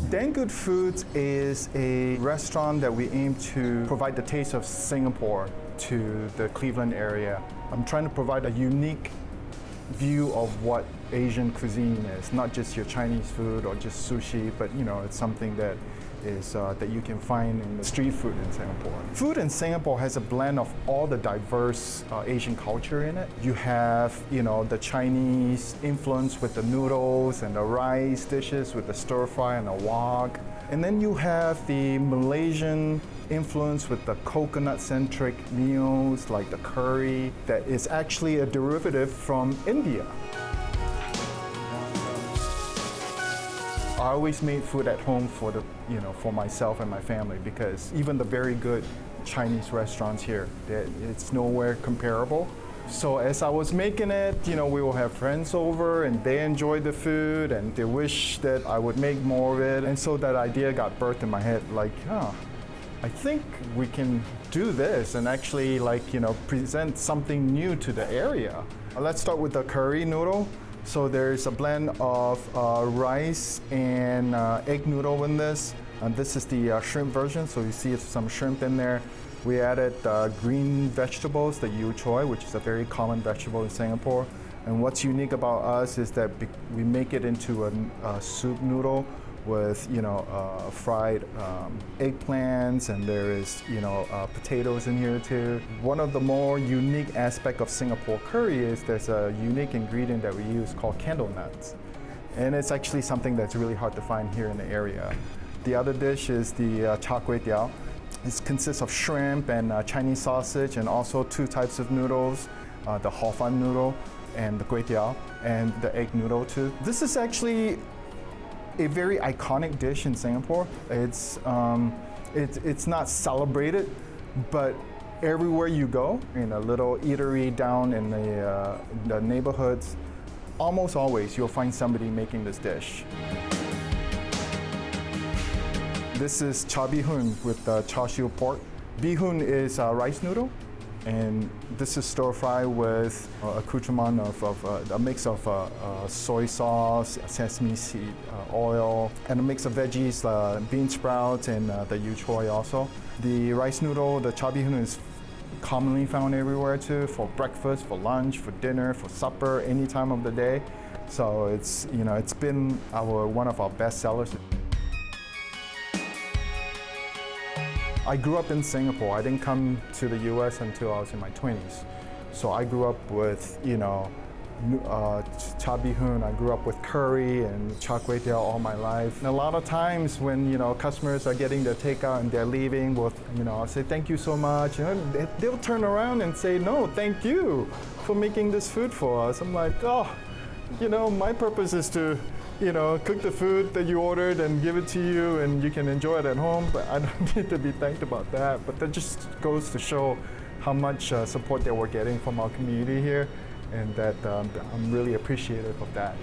Damn Good Foods is a restaurant that we aim to provide the taste of Singapore to the Cleveland area. I'm trying to provide a unique view of what Asian cuisine is, not just your Chinese food or just sushi, but it's something that is that you can find in the street food in Singapore. Food in Singapore has a blend of all the diverse Asian culture in it. You have, the Chinese influence with the noodles and the rice dishes with the stir fry and the wok. And then you have the Malaysian influence with the coconut-centric meals like the curry that is actually a derivative from India. I always made food at home for for myself and my family, because even the very good Chinese restaurants here, it's nowhere comparable. So as I was making it, we will have friends over and they enjoy the food and they wish that I would make more of it. And so that idea got birthed in my head, I think we can do this and actually present something new to the area. Let's start with the curry noodle. So there's a blend of rice and egg noodle in this. And this is the shrimp version, so you see some shrimp in there. We added green vegetables, the yu choy, which is a very common vegetable in Singapore. And what's unique about us is that we make it into a soup noodle with fried eggplants, and there is potatoes in here too. One of the more unique aspects of Singapore curry is there's a unique ingredient that we use called candle nuts, and it's actually something that's really hard to find here in the area. The other dish is the Choco Dia. It consists of shrimp and Chinese sausage, and also two types of noodles, the hor fun noodle and the kway teow, and the egg noodle too. This is actually a very iconic dish in Singapore. It's not celebrated, but everywhere you go, in a little eatery down in the neighborhoods, almost always you'll find somebody making this dish. This is bihun with char siu pork. Bihun is a rice noodle, and this is stir fry with accoutrement of a mix of soy sauce, sesame seed oil, and a mix of veggies, bean sprouts, and the yu choy also. The rice noodle, the bihun, is commonly found everywhere too, for breakfast, for lunch, for dinner, for supper, any time of the day. So it's been one of our best sellers. I grew up in Singapore. I didn't come to the US until I was in my 20s. So I grew up with, bihun. I grew up with curry and char kway teow all my life. And a lot of times when, customers are getting their takeout and they're leaving, I'll say, thank you so much. They'll turn around and say, no, thank you for making this food for us. I'm like, my purpose is to cook the food that you ordered and give it to you, and you can enjoy it at home, but I don't need to be thanked about that. But that just goes to show how much support that we're getting from our community here, and that I'm really appreciative of that.